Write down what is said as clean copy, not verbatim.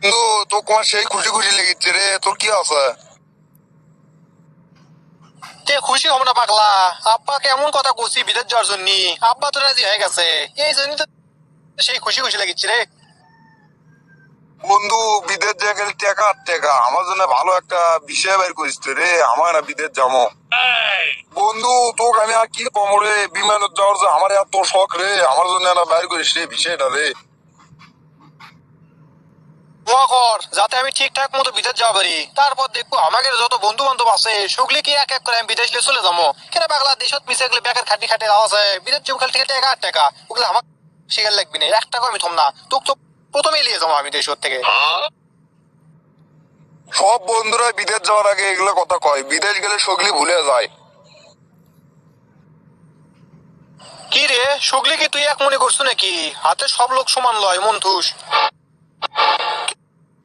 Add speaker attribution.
Speaker 1: বন্ধু, তো তোমার সেই খুশি খুশি লেগেছে রে, তোর কি আছে?
Speaker 2: তে খুশি হব না পাগলা? আব্বাকে এমন কথা কইছি বিদেশ যাওয়ার জন্য, আব্বা তো রাজি হয়ে গেছে। এই জন্য তো সেই খুশি খুশি লাগিচ্ছে রে।
Speaker 1: বন্ধু, বিদেশ যে গেলে টাকা আর টাকা, আমার জন্য ভালো একটা বিষয় বের করিস তো রে, আমার না বিদেশ যাবো। বন্ধু, তোকে আমি আর কি কমো রে, বিমানত যাওয়ার যে আমার এত শখ রে, আমার জন্য না বের করিস রে বিষয়টা রে।
Speaker 2: দোয়া কর যাতে আমি ঠিকঠাক মতো বিদেশ যাওয়া পারি। তারপর দেখবো আমাদের যত বন্ধু বান্ধব আছে সেগুলি কি এক এক করে আমি বিদেশ নিয়ে চলে যাবো। কেন পাগলা, দেশত মিশে গেলে বেকার খাটি খাটি দেওয়া আছে, বিদেশ যাবো খালি থেকে টাকা আর টাকা। ওগুলো আমার শিকার লাগবে না, এক টাকা আমি থম না। তোকে তো প্রথমেই নিয়ে যাবো আমি দেশ থেকে।
Speaker 1: সব বন্ধুরা বিদেশ যাওয়ার আগে এগুলো কথা কয়, বিদেশ গেলে সগলি ভুলে যায়।
Speaker 2: কি রে সুগলি, কি তুই এক মনে করছো নাকি? হাতে সব লোক সমান লয় মন্থুস।